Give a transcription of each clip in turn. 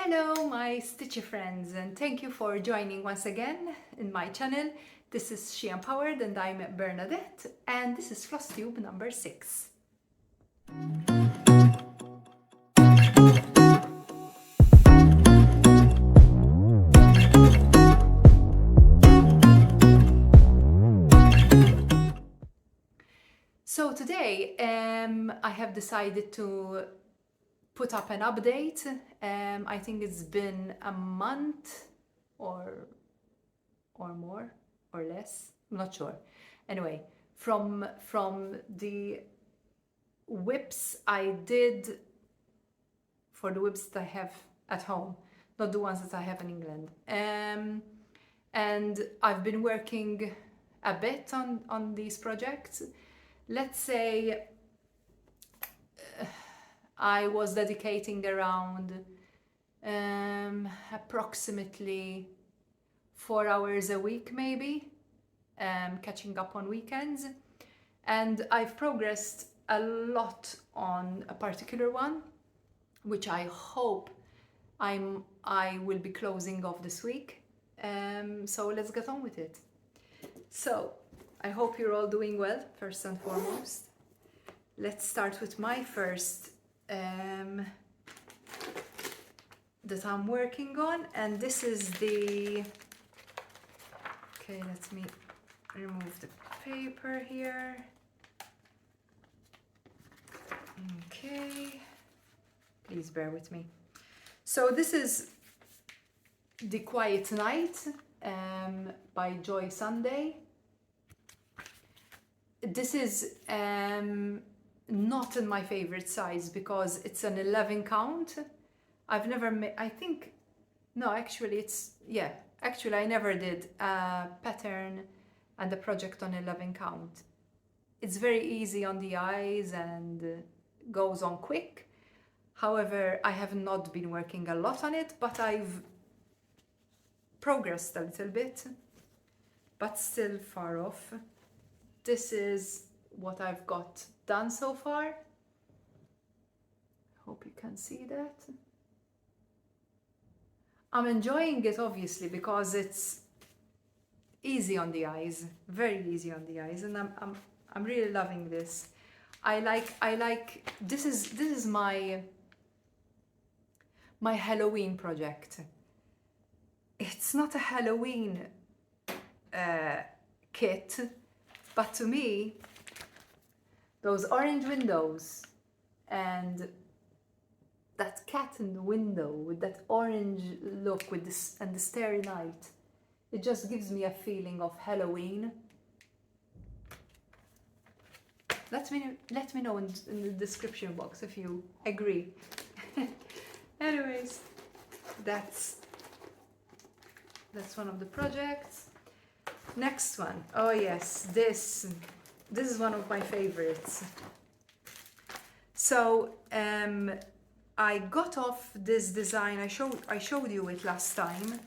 Hello my stitchy friends, and thank you for joining once again in my channel. This is She Empowered and I'm Bernadette, and this is Flosstube number 6. So today I have decided to put up an update. I think it's been a month or more or less, I'm not sure. Anyway, from the whips I did, for the whips that I have at home, not the ones that I have in England. And I've been working a bit on these projects. Let's say I was dedicating around approximately 4 hours a week, maybe, catching up on weekends. And I've progressed a lot on a particular one, which I hope I will be closing off this week. So let's get on with it. So I hope you're all doing well, first and foremost. Let's start with my first that I'm working on, and this is the, okay, let me remove the paper here. Okay, please bear with me. So this is The Quiet Night by Joy Sunday. This is not in my favorite size because it's an 11 count. I've never made, I think, no, actually it's, yeah, actually I never did a pattern and a project on 11 count. It's very easy on the eyes and goes on quick. However, I have not been working a lot on it, but I've progressed a little bit, but still far off. This is what I've got done so far. Hope you can see that. I'm enjoying it obviously because it's easy on the eyes, very easy on the eyes, and I'm really loving this. I like this is my Halloween project. It's not a Halloween kit, but to me, those orange windows and that cat in the window with that orange look with this and the starry night, it just gives me a feeling of Halloween. Let me know in the description box if you agree. Anyways, that's one of the projects. Next one, oh yes, this is one of my favorites. So I got off this design, I showed you it last time,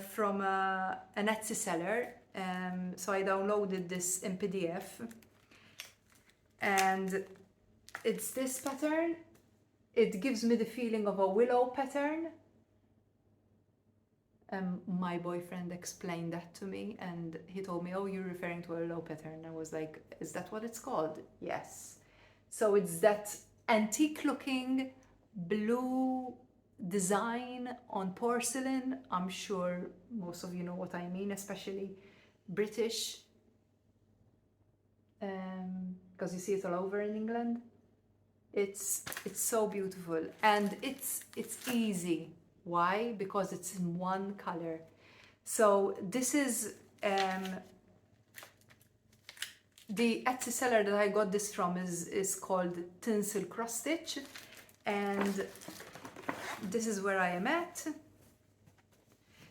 from an Etsy seller. So I downloaded this in PDF, and it's this pattern. It gives me the feeling of a willow pattern. My boyfriend explained that to me, and he told me, oh, you're referring to a willow pattern. I was like, is that what it's called? Yes. So it's that antique looking blue design on porcelain. I'm sure most of you know what I mean, especially British, because you see it all over in England. It's so beautiful, and it's easy. Why? Because it's in one color. So this is the Etsy seller that I got this from is called Tinsel Cross Stitch, and this is where I am at.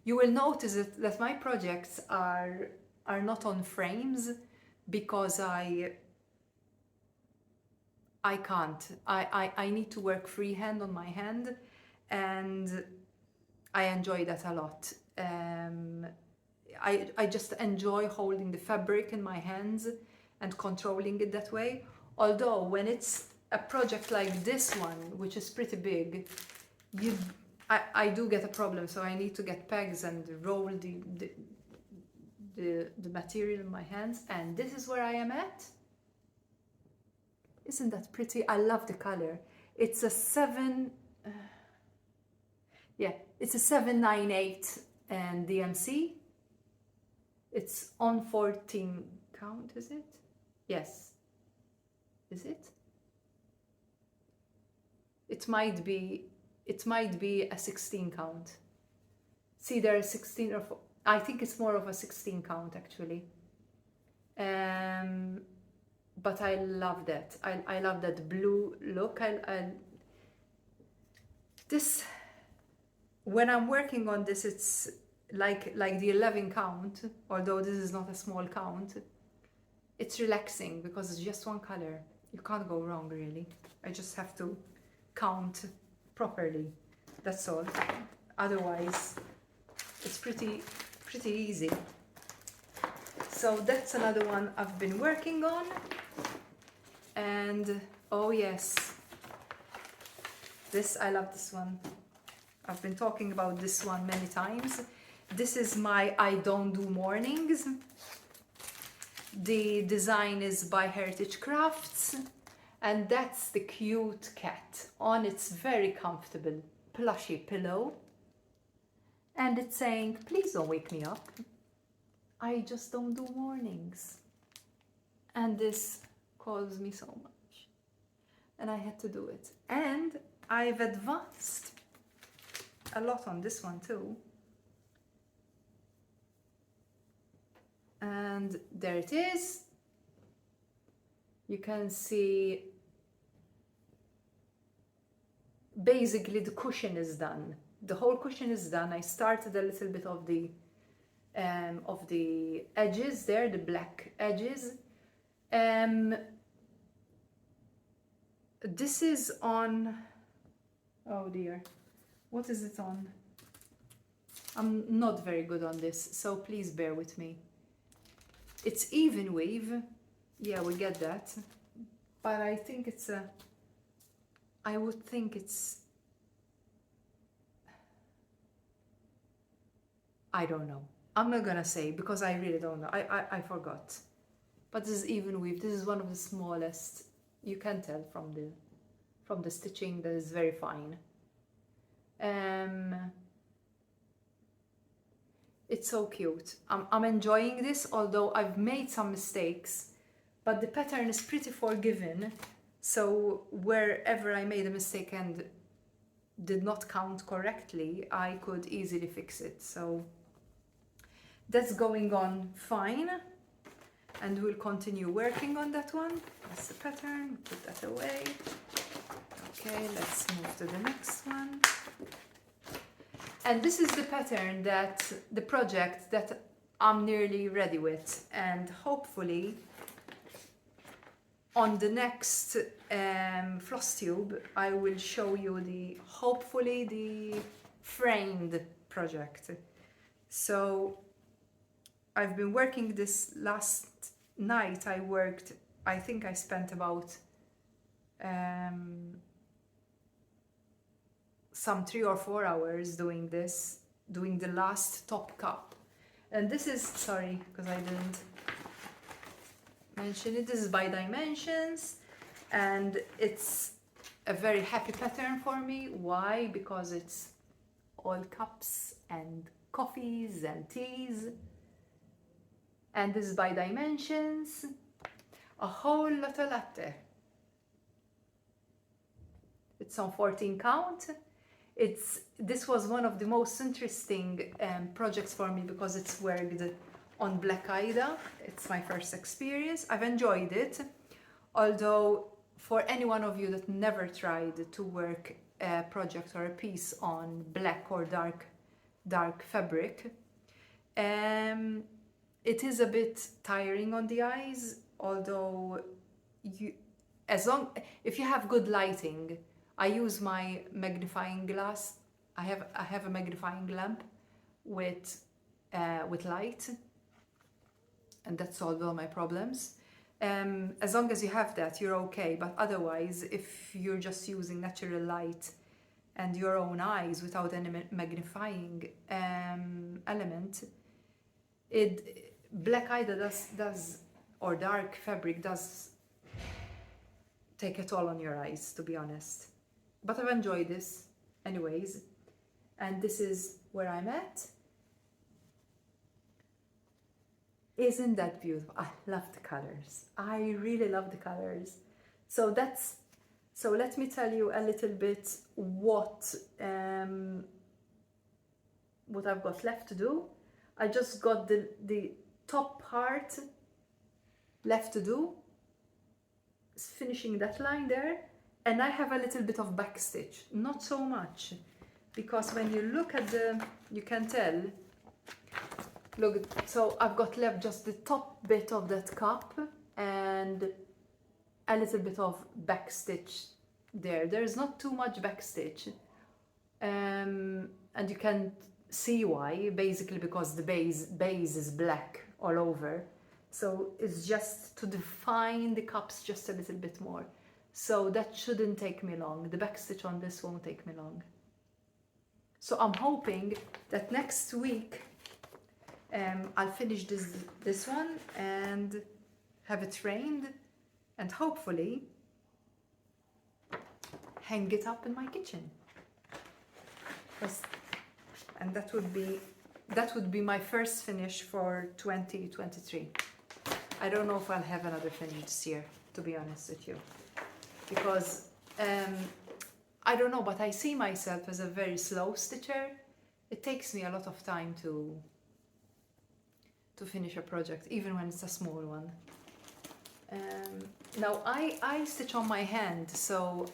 You will notice that my projects are not on frames because I can't. I need to work freehand on my hand, and I enjoy that a lot. I just enjoy holding the fabric in my hands and controlling it that way. Although when it's a project like this one, which is pretty big, I do get a problem, so I need to get pegs and roll the material in my hands. And this is where I am at. Isn't that pretty? I love the color. It's a 798 and DMC. It's on 14 count, is it? Yes. Is it? It might be a 16 count. See, there are 16 or I think it's more of a 16 count actually. But I love that. I love that blue look. This, when I'm working on this, it's like the 11 count, although this is not a small count. It's relaxing because it's just one color. You can't go wrong really. I just have to count properly. That's all. Otherwise, it's pretty easy. So that's another one I've been working on. And oh yes, this, I love this one. I've been talking about this one many times. This is my I Don't Do Mornings. The design is by Heritage Crafts, and that's the cute cat on its very comfortable plushy pillow. And it's saying, please don't wake me up. I just don't do mornings. And this calls me so much. And I had to do it. And I've advanced a lot on this one too. And there it is. You can see basically the cushion is done. The whole cushion is done. I started a little bit of the edges there, the black edges. This is on, oh dear, what is it on? I'm not very good on this, so please bear with me. It's even weave. Yeah, we get that. But I think it's a, I would think it's, I don't know. I'm not gonna say because I really don't know. I forgot. But this is even weave. This is one of the smallest. You can tell from the stitching that is very fine. It's so cute. I'm enjoying this, although I've made some mistakes, but the pattern is pretty forgiving. So wherever I made a mistake and did not count correctly, I could easily fix it. So that's going on fine, and we'll continue working on that one. That's the pattern, put that away. Okay, let's move to the next one. And this is the pattern that, the project that I'm nearly ready with, and hopefully on the next Flosstube I will show you hopefully the framed project. So I've been working this last night. I think I spent about some 3 or 4 hours doing this, doing the last top cup. And this is, sorry, because I didn't mention it, this is by Dimensions, and it's a very happy pattern for me. Why? Because it's all cups and coffees and teas. And this is by Dimensions, a whole lot of latte. It's on 14 count. This was one of the most interesting projects for me because it's worked on Black Ida. It's my first experience. I've enjoyed it, although for any one of you that never tried to work a project or a piece on black or dark fabric, it is a bit tiring on the eyes, although if you have good lighting. I use my magnifying glass. I have a magnifying lamp with light, and that solves all my problems. As long as you have that, you're okay. But otherwise, if you're just using natural light, and your own eyes without any magnifying element, black eye does or dark fabric does take a toll on your eyes, to be honest. But I've enjoyed this anyways, and this is where I'm at. Isn't that beautiful? I love the colors. I really love the colors. So let me tell you a little bit what I've got left to do. I just got the top part left to do, finishing that line there, and I have a little bit of back stitch, not so much, because when you look at you can tell, look, so I've got left just the top bit of that cup and a little bit of back stitch there. There's not too much back stitch, and you can see why, basically because the base is black all over. So it's just to define the cups just a little bit more. So that shouldn't take me long. The back stitch on this won't take me long. So I'm hoping that next week I'll finish this one and have it framed, and hopefully hang it up in my kitchen. And that would be my first finish for 2023. I don't know if I'll have another finish this year, to be honest with you, because I don't know, but I see myself as a very slow stitcher. It takes me a lot of time to finish a project, even when it's a small one. Now I stitch on my hand, so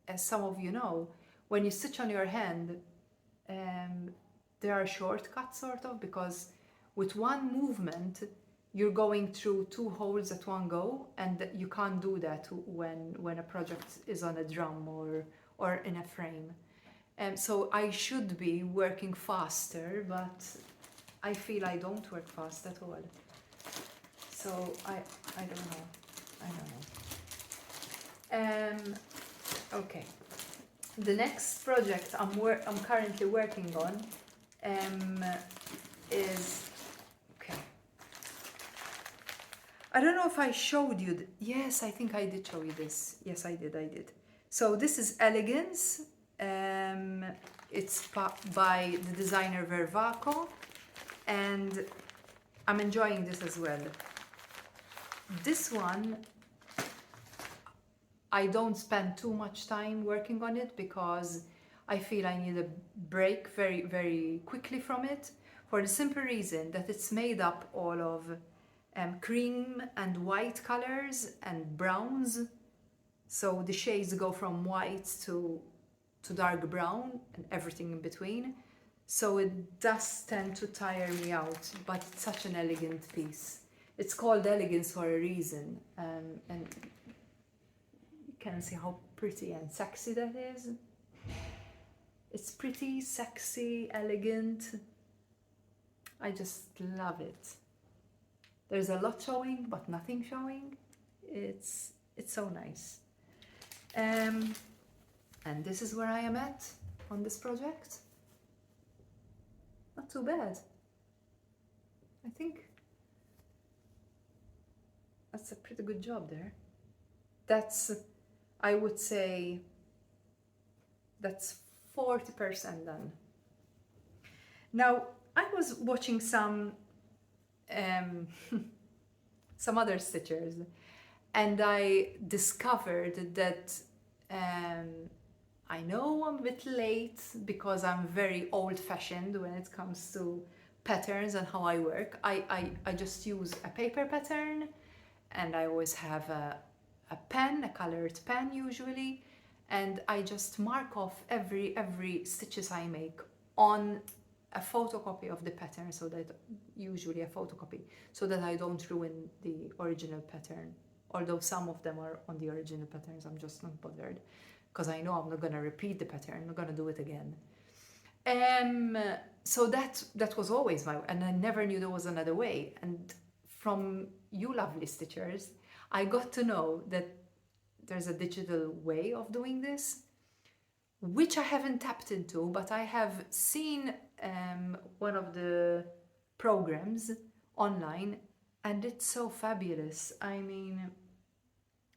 as some of you know, when you stitch on your hand, there are shortcuts sort of, because with one movement you're going through two holes at one go, and you can't do that when a project is on a drum or in a frame. So I should be working faster, but I feel I don't work fast at all. So I don't know. Okay. The next project I'm currently working on is, okay. I don't know if I showed you. Yes, I think I did show you this. Yes, I did. So this is Elegance. It's by the designer Vervaco, and I'm enjoying this as well. This one, I don't spend too much time working on it because I feel I need a break very, very quickly from it, for the simple reason that it's made up all of cream and white colors and browns. So the shades go from white to dark brown and everything in between. So it does tend to tire me out, but it's such an elegant piece. It's called Elegance for a reason, and you can see how pretty and sexy that is. It's pretty, sexy, elegant. I just love it. There's a lot showing, but nothing showing. It's so nice. And this is where I am at on this project. Not too bad. I think that's a pretty good job there. That's, I would say, that's 40% done. Now, I was watching some other stitchers, and I discovered that I know I'm a bit late because I'm very old-fashioned when it comes to patterns and how I work. I just use a paper pattern, and I always have a pen, a colored pen usually, and I just mark off every stitches I make on a photocopy of the pattern, so that usually a photocopy, so that I don't ruin the original pattern. Although some of them are on the original patterns, I'm just not bothered because I know I'm not gonna repeat the pattern. I'm not gonna do it again. So that was always my, and I never knew there was another way. And from you lovely stitchers, I got to know that there's a digital way of doing this. which I haven't tapped into, but I have seen one of the programs online, and it's so fabulous. I mean,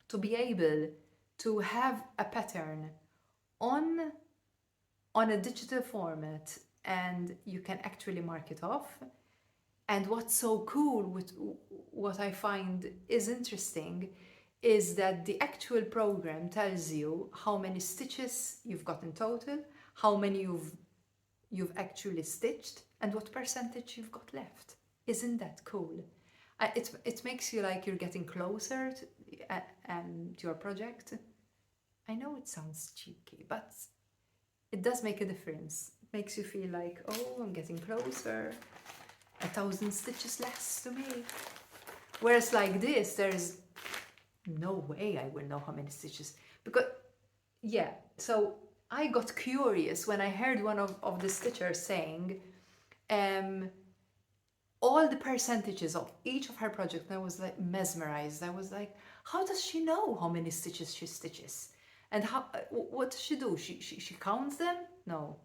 to be able to have a pattern on a digital format, and you can actually mark it off. And what's so cool, with what I find is interesting, is that the actual program tells you how many stitches you've got in total, how many you've actually stitched, and what percentage you've got left. Isn't that cool? It makes you like you're getting closer to your project. I know it sounds cheeky, but it does make a difference. It makes you feel like, oh, I'm getting closer. 1,000 stitches less to make. Whereas like this, there's no way I will know how many stitches. Because, yeah, so I got curious when I heard one of the stitchers saying all the percentages of each of her projects, and I was like mesmerized. I was like, how does she know how many stitches she stitches? And how? What does she do? She counts them? No.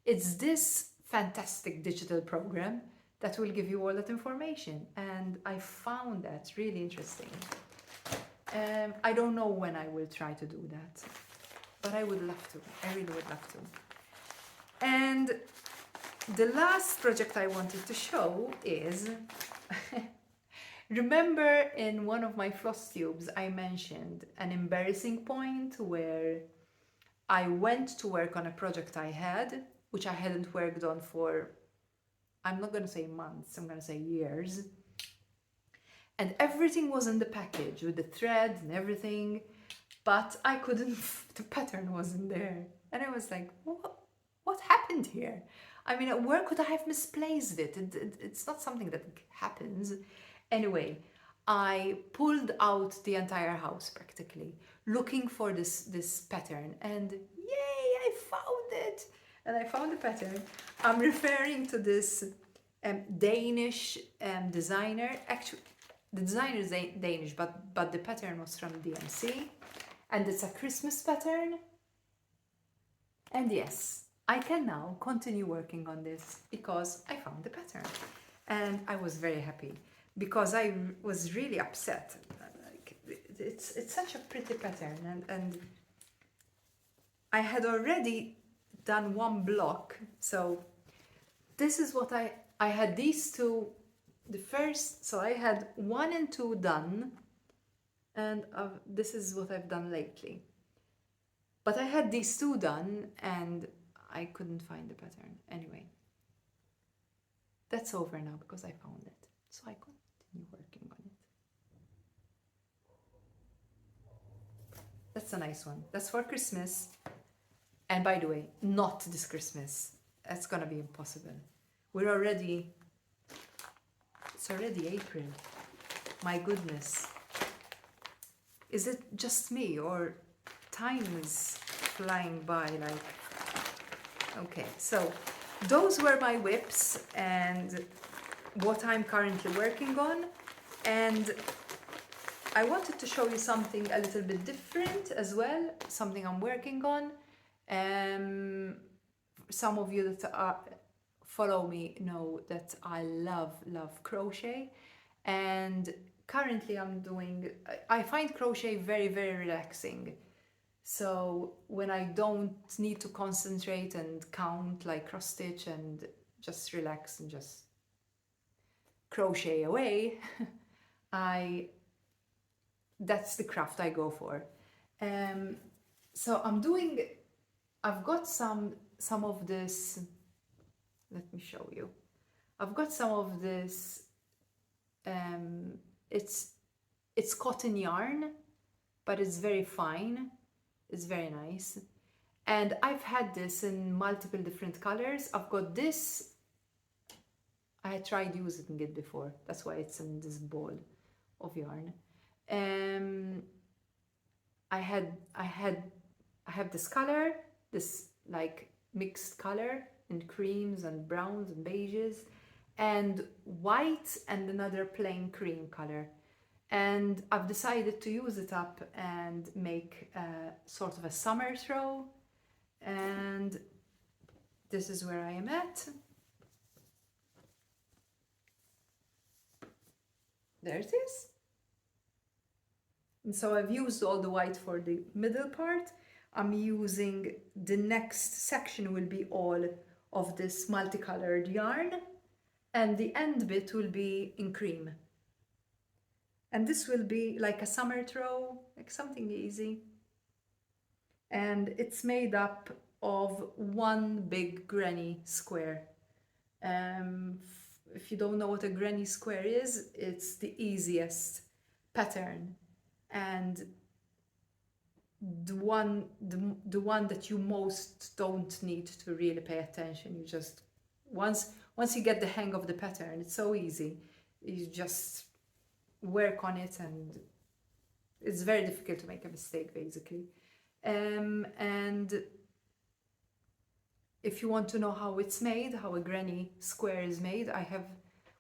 It's this fantastic digital program that will give you all that information. And I found that really interesting. I don't know when I will try to do that, but I would love to. I really would love to. And the last project I wanted to show is, remember in one of my Flosstubes I mentioned an embarrassing point where I went to work on a project I had, which I hadn't worked on for, I'm not going to say months, I'm going to say years. And everything was in the package with the thread and everything, but I couldn't, the pattern wasn't there. And I was like, what happened here? I mean, where could I have misplaced it? It's not something that happens. Anyway, I pulled out the entire house practically, looking for this pattern, and yay, I found it! And I found the pattern. I'm referring to this Danish designer. Actually, the designer is Danish, but the pattern was from DMC, and it's a Christmas pattern. And yes, I can now continue working on this because I found the pattern, and I was very happy because I was really upset. Like, it's such a pretty pattern, and I had already done one block. So this is what I had these two, the first, so I had 1 and 2 done, and this is what I've done lately. But I had these 2 done and I couldn't find the pattern. Anyway, that's over now because I found it. So I continue working on it. That's a nice one. That's for Christmas. And by the way, not this Christmas. That's gonna be impossible. It's already April. My goodness. Is it just me, or time is flying by like... Okay, so those were my whips and what I'm currently working on. And I wanted to show you something a little bit different as well, something I'm working on. Some of you that follow me know that I love crochet, and currently I find crochet very, very relaxing. So when I don't need to concentrate and count like cross stitch and just relax and just crochet away, that's the craft I go for. So I've got some of this, let me show you. I've got some of this, it's cotton yarn, but it's very fine. It's very nice. And I've had this in multiple different colors. I've got this, I had tried using it before. That's why it's in this ball of yarn. I have this color, this like mixed color in creams and browns and beiges, and white, and another plain cream color. And I've decided to use it up and make sort of a summer throw. And this is where I am at. There it is. And so I've used all the white for the middle part. I'm using, the next section will be all of this multicolored yarn, and the end bit will be in cream. And this will be like a summer throw, like something easy. And it's made up of one big granny square. If you don't know what a granny square is, it's the easiest pattern, and the one that you most don't need to really pay attention. You just, once you get the hang of the pattern, it's so easy. You just work on it, and it's very difficult to make a mistake, basically. And if you want to know how it's made, how a granny square is made, I have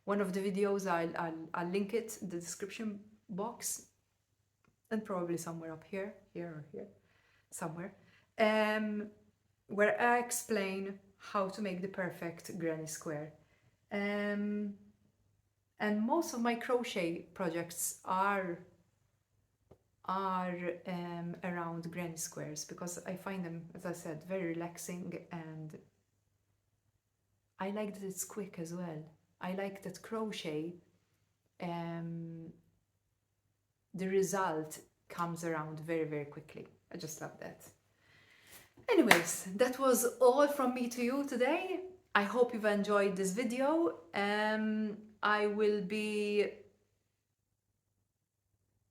one of the videos. I'll link it in the description box, and probably somewhere up here or here, somewhere, where I explain how to make the perfect granny square. And most of my crochet projects are around granny squares, because I find them, as I said, very relaxing, and I like that it's quick as well. I like that crochet, the result comes around very, very quickly. I just love that. Anyways, that was all from me to you today. I hope you've enjoyed this video. I will be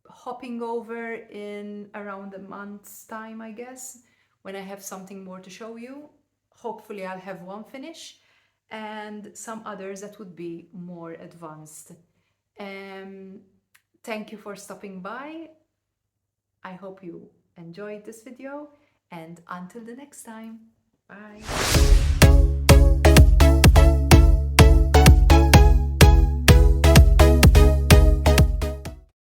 hopping over in around a month's time, I guess, when I have something more to show you. Hopefully I'll have one finish and some others that would be more advanced. Thank you for stopping by. I hope you enjoyed this video, and until the next time, bye.